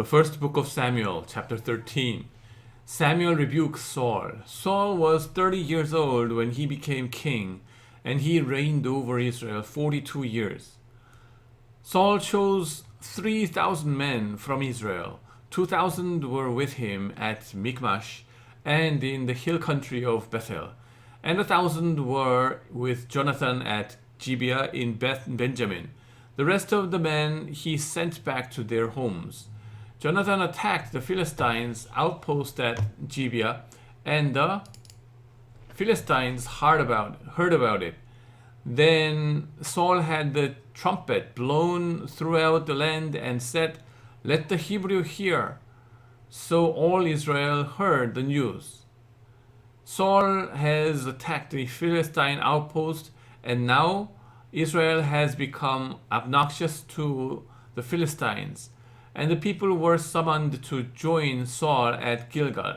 The first book of Samuel, chapter 13. Samuel rebukes Saul. Saul was 30 years old when he became king, and he reigned over Israel 42 years. Saul chose 3,000 men from Israel. 2,000 were with him at Mikmash and in the hill country of Bethel, and 1,000 were with Jonathan at Gibeah in Benjamin. The rest of the men he sent back to their homes. Jonathan attacked the Philistines' outpost at Gibeah, and the Philistines heard about it. Then Saul had the trumpet blown throughout the land and said, "Let the Hebrew hear." So all Israel heard the news. Saul has attacked the Philistine outpost, and now Israel has become obnoxious to the Philistines. And the people were summoned to join Saul at Gilgal.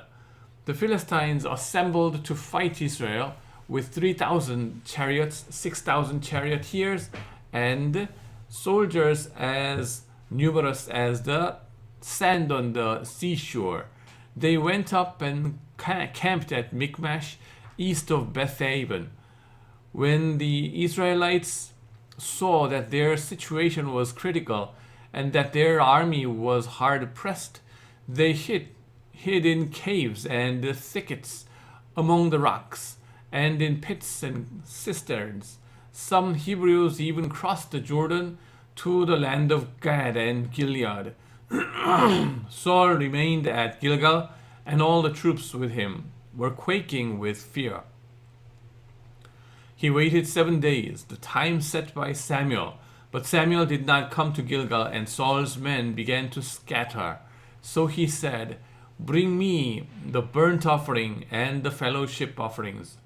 The Philistines assembled to fight Israel with 3,000 chariots, 6,000 charioteers, and soldiers as numerous as the sand on the seashore. They went up and camped at Mikmash, east of Beth Aven. When the Israelites saw that their situation was critical and that their army was hard pressed, they hid in caves and thickets among the rocks, and in pits and cisterns. Some Hebrews even crossed the Jordan to the land of Gad and Gilead. Saul remained at Gilgal, and all the troops with him were quaking with fear. He waited 7 days, the time set by Samuel. But Samuel did not come to Gilgal, and Saul's men began to scatter. So he said, "Bring me the burnt offering and the fellowship offerings."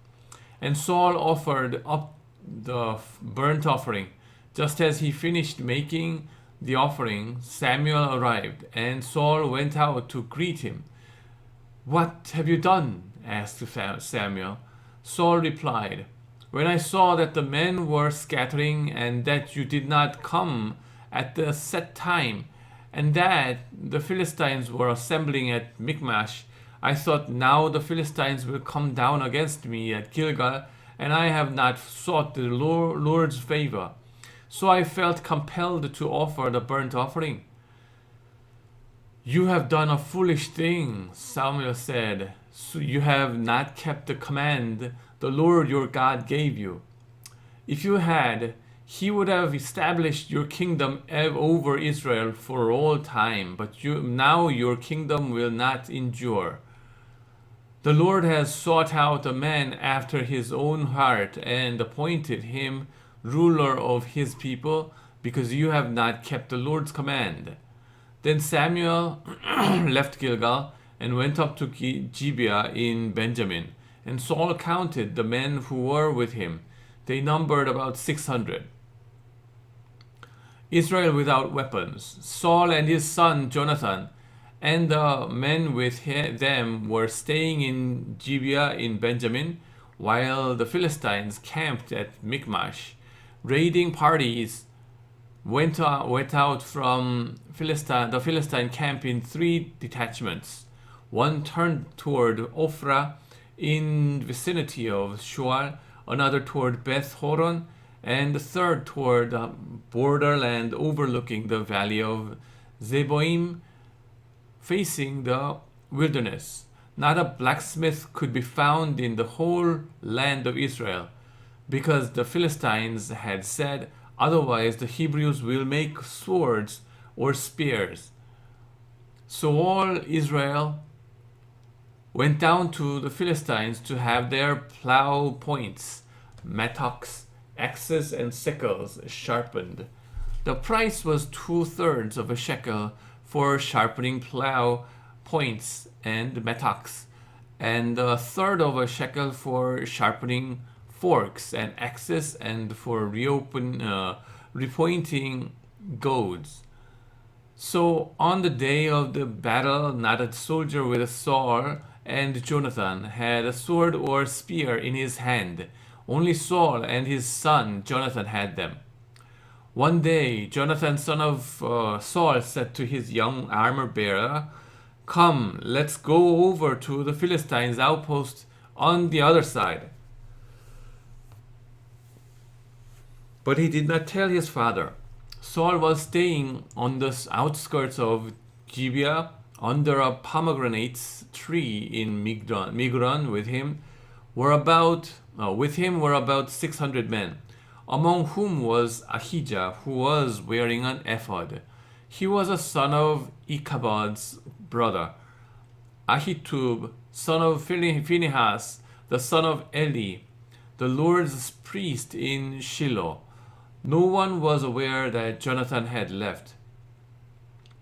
And Saul offered up the burnt offering. Just as he finished making the offering, Samuel arrived, and Saul went out to greet him. "What have you done?" asked Samuel. Saul replied, "When I saw that the men were scattering, and that you did not come at the set time, and that the Philistines were assembling at Mikmash, I thought, now the Philistines will come down against me at Gilgal, and I have not sought the Lord's favor. So I felt compelled to offer the burnt offering." "You have done a foolish thing," Samuel said. "So you have not kept the command the Lord your God gave you. If you had, he would have established your kingdom over Israel for all time, but now your kingdom will not endure. The Lord has sought out a man after his own heart and appointed him ruler of his people, because you have not kept the Lord's command." Then Samuel left Gilgal and went up to Gibeah in Benjamin. And Saul counted the men who were with him. They numbered about 600. Israel without weapons. Saul and his son Jonathan and the men with them were staying in Gibeah in Benjamin, while the Philistines camped at Mikmash. Raiding parties went out from the Philistine camp in 3 detachments. One turned toward Ophrah in vicinity of Shoal, another toward Beth Horon, and the third toward the borderland overlooking the valley of Zeboim, facing the wilderness. Not a blacksmith could be found in the whole land of Israel, because the Philistines had said, "Otherwise the Hebrews will make swords or spears." So all Israel went down to the Philistines to have their plow points, mattocks, axes, and sickles sharpened. The price was 2/3 of a shekel for sharpening plow points and mattocks, and 1/3 of a shekel for sharpening forks and axes, and for repointing goads. So on the day of the battle, not a soldier with Saul and Jonathan had a sword or spear in his hand. Only Saul and his son Jonathan had them. One day, Jonathan, son of Saul, said to his young armor-bearer, "Come, let's go over to the Philistines' outpost on the other side." But he did not tell his father. Saul was staying on the outskirts of Gibeah under a pomegranate tree in Migron. With him were about 600 men, among whom was Ahijah, who was wearing an ephod. He was a son of Ichabod's brother, Ahitub, son of Phinehas, the son of Eli, the Lord's priest in Shiloh. No one was aware that Jonathan had left.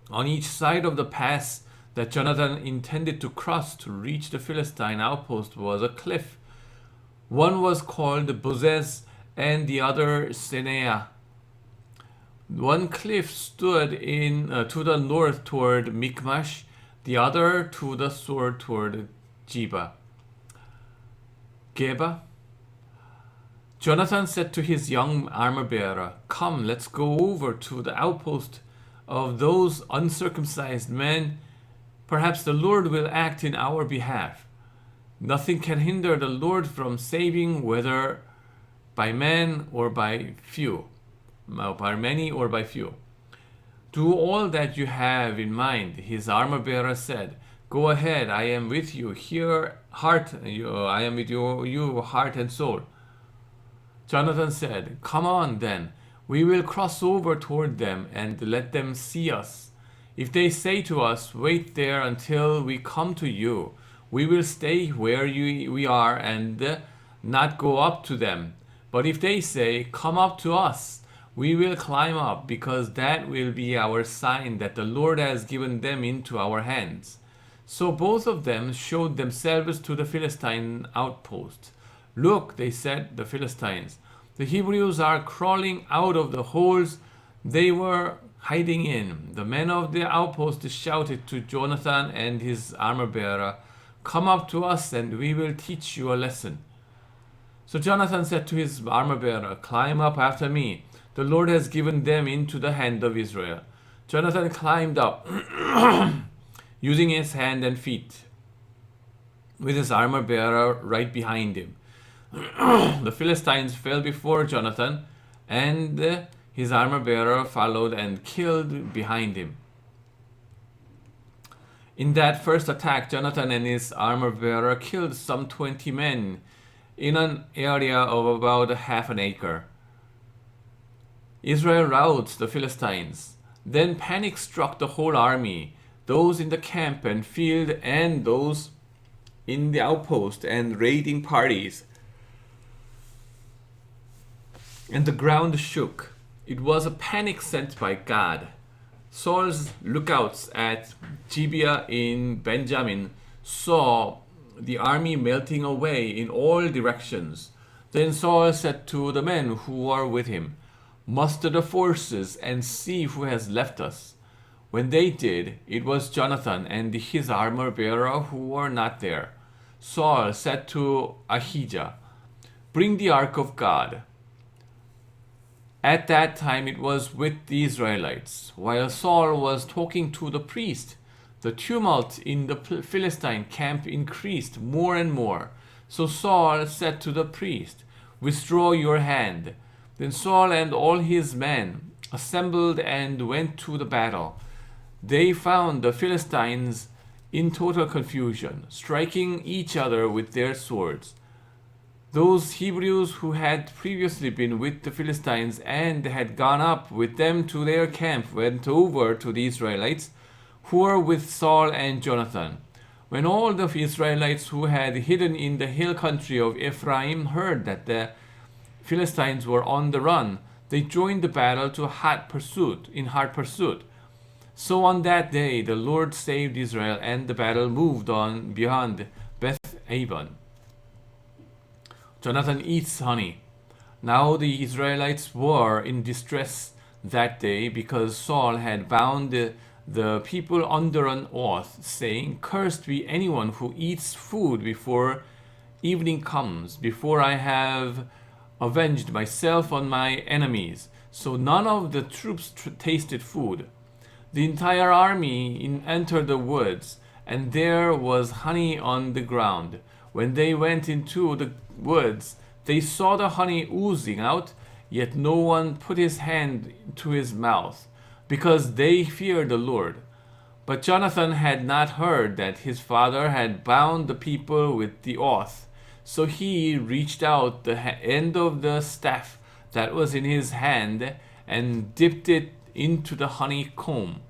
On each side of the pass that Jonathan intended to cross to reach the Philistine outpost was a cliff. One was called Bozez and the other Seneah. One cliff stood to the north toward Mikmash, the other to the south toward Geba. Jonathan said to his young armor-bearer, "Come, let's go over to the outpost of those uncircumcised men. Perhaps the Lord will act in our behalf. Nothing can hinder the Lord from saving, whether by men or by few, by many or by few." "Do all that you have in mind," his armor-bearer said. "Go ahead, I am with you I am with you, heart and soul." Jonathan said, "Come on then, we will cross over toward them and let them see us. If they say to us, 'Wait there until we come to you,' we will stay where we are and not go up to them. But if they say, 'Come up to us,' we will climb up, because that will be our sign that the Lord has given them into our hands." So both of them showed themselves to the Philistine outpost. "Look," they said, "the Philistines. The Hebrews are crawling out of the holes they were hiding in." The men of the outpost shouted to Jonathan and his armor-bearer, "Come up to us and we will teach you a lesson." So Jonathan said to his armor-bearer, "Climb up after me. The Lord has given them into the hand of Israel." Jonathan climbed up, using his hand and feet, with his armor-bearer right behind him. The Philistines fell before Jonathan, and his armor-bearer followed and killed behind him. In that first attack, Jonathan and his armor-bearer killed some 20 men in an area of about half an acre. Israel routs the Philistines. Then panic struck the whole army, those in the camp and field and those in the outpost and raiding parties. And the ground shook. It was a panic sent by God. Saul's lookouts at Gibeah in Benjamin saw the army melting away in all directions. Then Saul said to the men who were with him, "Muster the forces and see who has left us." When they did, it was Jonathan and his armor-bearer who were not there. Saul said to Ahijah, "Bring the ark of God." At that time it was with the Israelites. While Saul was talking to the priest, the tumult in the Philistine camp increased more and more. So Saul said to the priest, "Withdraw your hand." Then Saul and all his men assembled and went to the battle. They found the Philistines in total confusion, striking each other with their swords. Those Hebrews who had previously been with the Philistines and had gone up with them to their camp went over to the Israelites who were with Saul and Jonathan. When all the Israelites who had hidden in the hill country of Ephraim heard that the Philistines were on the run, they joined the battle in hot pursuit. So on that day the Lord saved Israel, and the battle moved on beyond Beth Aven. Jonathan eats honey. Now the Israelites were in distress that day because Saul had bound the people under an oath, saying, "Cursed be anyone who eats food before evening comes, before I have avenged myself on my enemies." So none of the troops tasted food. The entire army entered the woods, and there was honey on the ground. When they went into the woods, they saw the honey oozing out, yet no one put his hand to his mouth, because they feared the Lord. But Jonathan had not heard that his father had bound the people with the oath. So he reached out the end of the staff that was in his hand and dipped it into the honeycomb.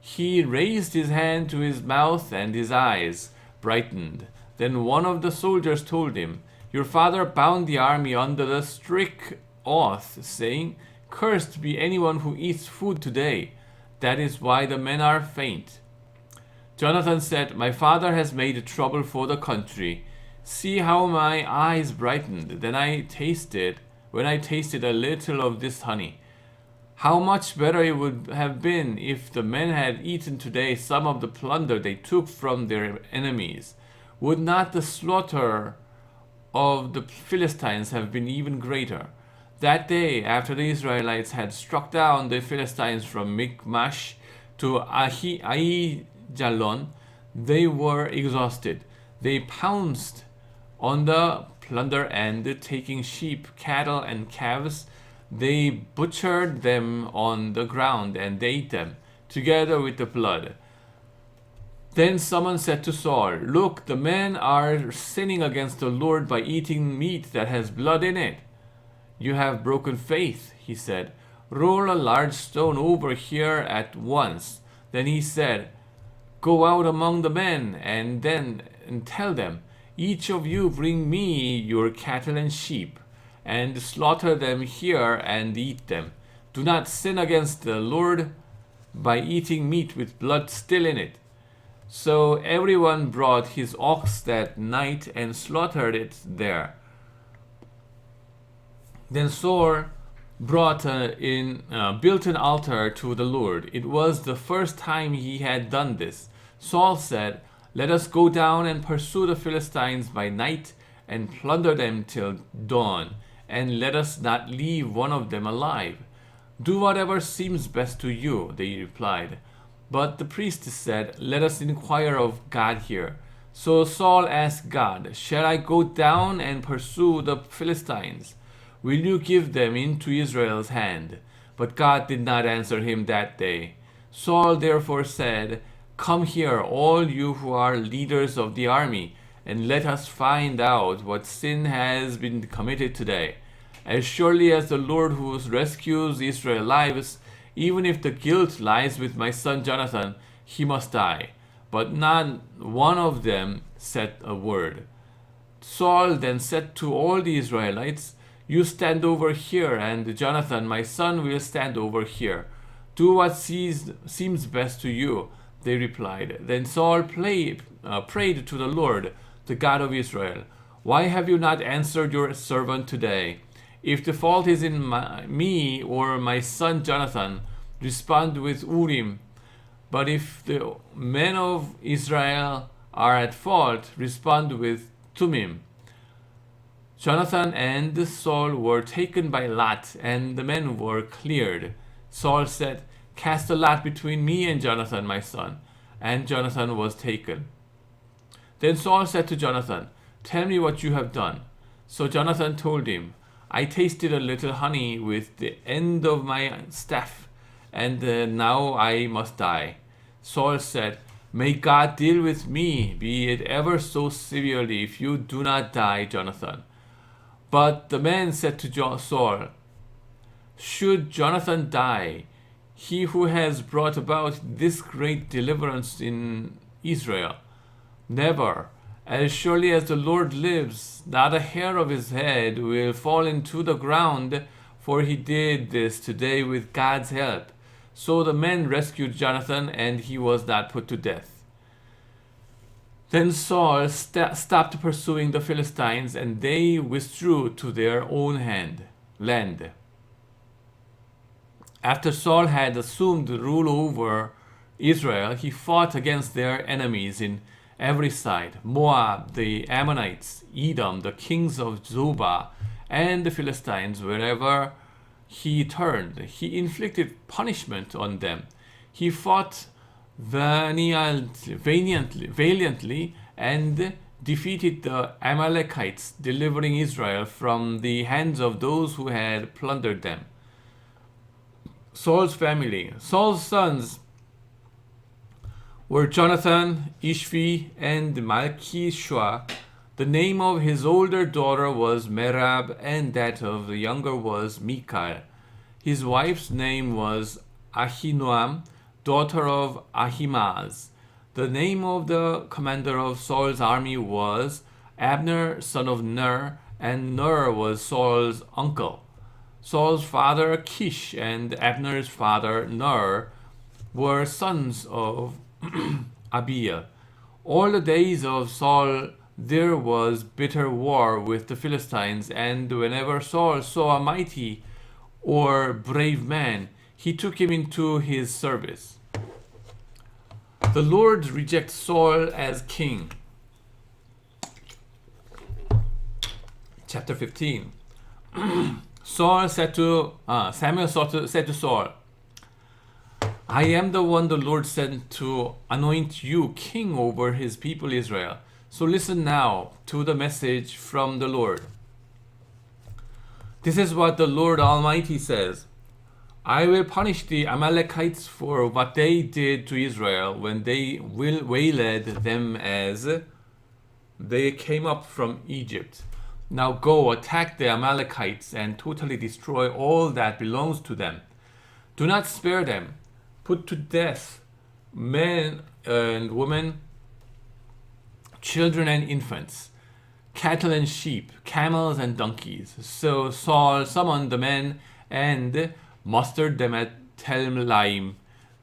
He raised his hand to his mouth, and his eyes brightened. Then one of the soldiers told him, "Your father bound the army under the strict oath, saying, 'Cursed be anyone who eats food today.' That is why the men are faint." Jonathan said, "My father has made trouble for the country. See how my eyes brightened when I tasted a little of this honey. How much better it would have been if the men had eaten today some of the plunder they took from their enemies. Would not the slaughter of the Philistines have been even greater?" That day, after the Israelites had struck down the Philistines from Mikmash to Aijalon, they were exhausted. They pounced on the plunder, and taking sheep, cattle, and calves, they butchered them on the ground and ate them, together with the blood. Then someone said to Saul, "Look, the men are sinning against the Lord by eating meat that has blood in it." "You have broken faith," he said. "Roll a large stone over here at once." Then he said, "Go out among the men and tell them, 'Each of you bring me your cattle and sheep, and slaughter them here and eat them. Do not sin against the Lord by eating meat with blood still in it.'" So everyone brought his ox that night and slaughtered it there. Then Saul built an altar to the Lord. It was the first time he had done this. Saul said, "Let us go down and pursue the Philistines by night and plunder them till dawn, and let us not leave one of them alive." "Do whatever seems best to you," they replied. But the priest said, "Let us inquire of God here." So Saul asked God, "Shall I go down and pursue the Philistines? Will you give them into Israel's hand?" But God did not answer him that day. Saul therefore said, "Come here, all you who are leaders of the army, and let us find out what sin has been committed today. As surely as the Lord who rescues Israel lives, even if the guilt lies with my son Jonathan, he must die." But not one of them said a word. Saul then said to all the Israelites, "You stand over here, and Jonathan, my son, will stand over here. Do what seems best to you," they replied. Then Saul prayed to the Lord, the God of Israel, "Why have you not answered your servant today? If the fault is in me or my son Jonathan, respond with Urim. But if the men of Israel are at fault, respond with Tumim." Jonathan and Saul were taken by lot, and the men were cleared. Saul said, "Cast a lot between me and Jonathan, my son." And Jonathan was taken. Then Saul said to Jonathan, "Tell me what you have done." So Jonathan told him, "I tasted a little honey with the end of my staff, and now I must die." Saul said, "May God deal with me, be it ever so severely, if you do not die, Jonathan." But the man said to Saul, "Should Jonathan die, he who has brought about this great deliverance in Israel? Never. As surely as the Lord lives, not a hair of his head will fall into the ground, for he did this today with God's help." So the men rescued Jonathan, and he was not put to death. Then Saul stopped pursuing the Philistines, and they withdrew to their own land. After Saul had assumed rule over Israel, he fought against their enemies in every side: Moab, the Ammonites, Edom, the kings of Zobah, and the Philistines. Wherever he turned. He inflicted punishment on them. He fought valiantly and defeated the Amalekites, delivering Israel from the hands of those who had plundered them. Saul's family. Saul's sons were Jonathan, Ishvi, and Malchishua. The name of his older daughter was Merab, and that of the younger was Michal. His wife's name was Ahinoam, daughter of Ahimaaz. The name of the commander of Saul's army was Abner, son of Ner, and Ner was Saul's uncle. Saul's father Kish and Abner's father Ner were sons of Abiel. All the days of Saul there was bitter war with the Philistines, and whenever Saul saw a mighty or brave man, he took him into his service. The Lord rejects Saul as king. Chapter 15. Samuel said to Saul, I am the one the Lord sent to anoint you king over his people Israel. So listen now to the message from the Lord. This is what the Lord Almighty says. I will punish the Amalekites for what they did to Israel when they waylaid them as they came up from Egypt. Now go, attack the Amalekites and totally destroy all that belongs to them. Do not spare them. Put to death men and women, children and infants, cattle and sheep, camels and donkeys. So Saul summoned the men and mustered them at Telmaim,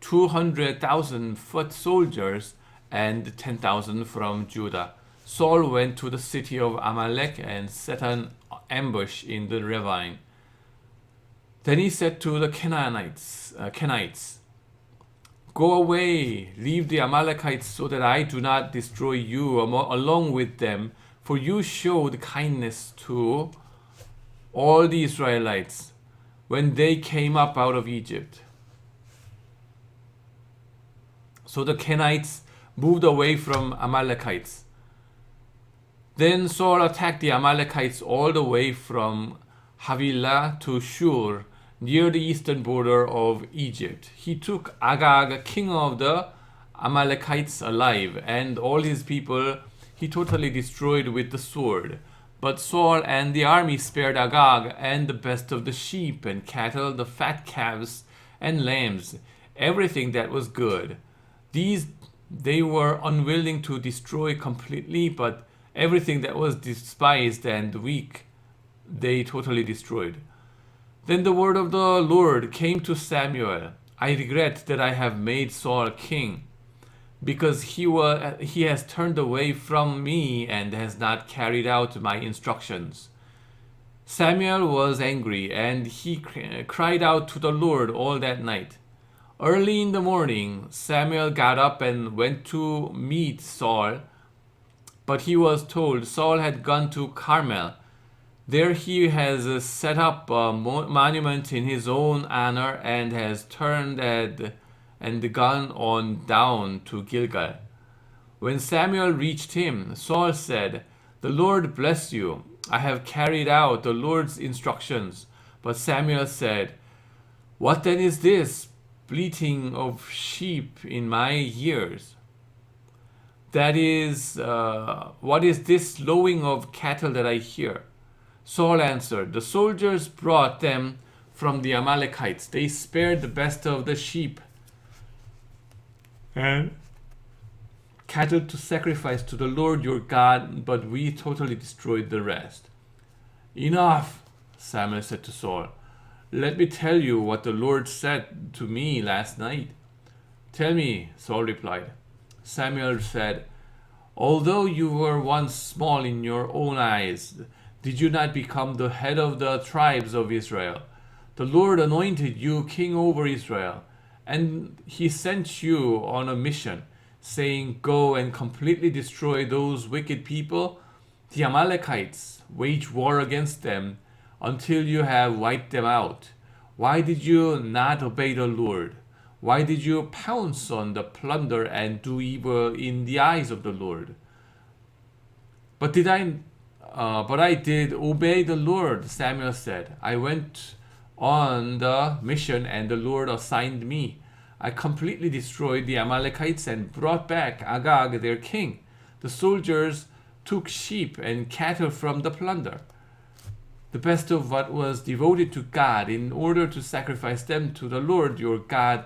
200,000 foot soldiers and 10,000 from Judah. Saul went to the city of Amalek and set an ambush in the ravine. Then he said to the Kenites, Go away, leave the Amalekites so that I do not destroy you along with them, for you showed kindness to all the Israelites when they came up out of Egypt. So the Kenites moved away from Amalekites. Then Saul attacked the Amalekites all the way from Havilah to Shur, near the eastern border of Egypt. He took Agag, king of the Amalekites, alive, and all his people he totally destroyed with the sword. But Saul and the army spared Agag and the best of the sheep and cattle, the fat calves and lambs, everything that was good. These they were unwilling to destroy completely, but everything that was despised and weak they totally destroyed. Then the word of the Lord came to Samuel. I regret that I have made Saul king, because he has turned away from me and has not carried out my instructions. Samuel was angry, and he cried out to the Lord all that night. Early in the morning, Samuel got up and went to meet Saul, but he was told Saul had gone to Carmel. There he has set up a monument in his own honor and has turned and gone on down to Gilgal. When Samuel reached him, Saul said, The Lord bless you. I have carried out the Lord's instructions. But Samuel said, What then is this bleating of sheep in my ears? That is, what is this lowing of cattle that I hear? Saul answered, The soldiers brought them from the Amalekites. They spared the best of the sheep and cattle to sacrifice to the Lord your God, but we totally destroyed the rest. Enough, Samuel said to Saul. Let me tell you what the Lord said to me last night. Tell me, Saul replied. Samuel said, Although you were once small in your own eyes, did you not become the head of the tribes of Israel? The Lord anointed you king over Israel, and he sent you on a mission, saying, Go and completely destroy those wicked people, the Amalekites. Wage war against them until you have wiped them out. Why did you not obey the Lord? Why did you pounce on the plunder and do evil in the eyes of the Lord? But I did obey the Lord, Samuel said. I went on the mission and the Lord assigned me. I completely destroyed the Amalekites and brought back Agag, their king. The soldiers took sheep and cattle from the plunder, the best of what was devoted to God, in order to sacrifice them to the Lord your God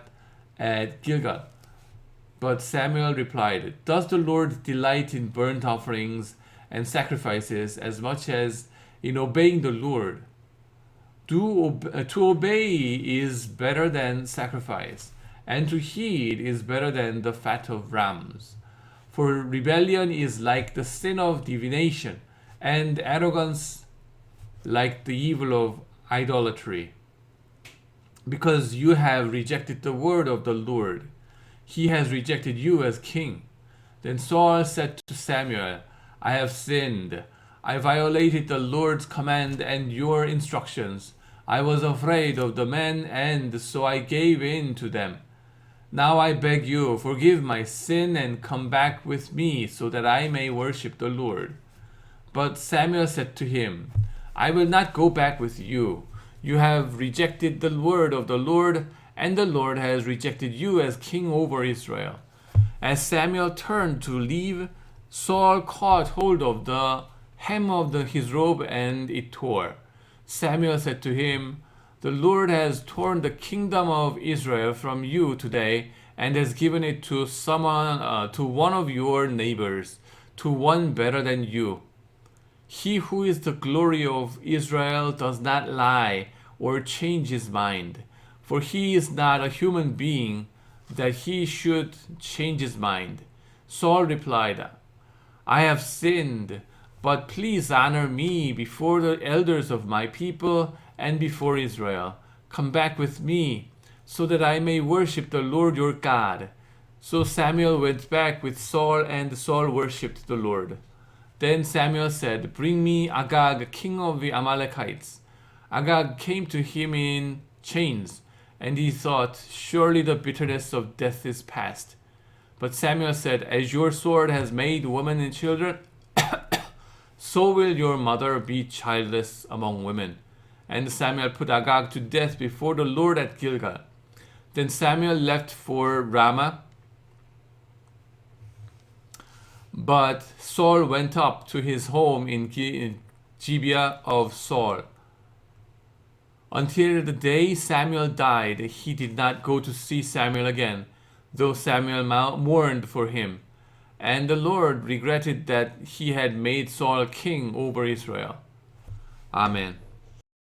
at Gilgal. But Samuel replied, Does the Lord delight in burnt offerings and sacrifices as much as in obeying the Lord? To obey is better than sacrifice, and to heed is better than the fat of rams. For rebellion is like the sin of divination, and arrogance like the evil of idolatry. Because you have rejected the word of the Lord, he has rejected you as king. Then Saul said to Samuel, I have sinned. I violated the Lord's command and your instructions. I was afraid of the men, and so I gave in to them. Now I beg you, forgive my sin and come back with me so that I may worship the Lord. But Samuel said to him, I will not go back with you. You have rejected the word of the Lord, and the Lord has rejected you as king over Israel. As Samuel turned to leave, Saul caught hold of the hem of his robe and it tore. Samuel said to him, The Lord has torn the kingdom of Israel from you today and has given it to to one of your neighbors, to one better than you. He who is the glory of Israel does not lie or change his mind, for he is not a human being that he should change his mind. Saul replied, I have sinned, but please honor me before the elders of my people and before Israel. Come back with me, so that I may worship the Lord your God. So Samuel went back with Saul, and Saul worshipped the Lord. Then Samuel said, Bring me Agag, king of the Amalekites. Agag came to him in chains, and he thought, Surely the bitterness of death is past. But Samuel said, As your sword has made women and children, so will your mother be childless among women. And Samuel put Agag to death before the Lord at Gilgal. Then Samuel left for Ramah, but Saul went up to his home in Gibeah of Saul. Until the day Samuel died, he did not go to see Samuel again, though Samuel mourned for him. And the Lord regretted that he had made Saul king over Israel. Amen.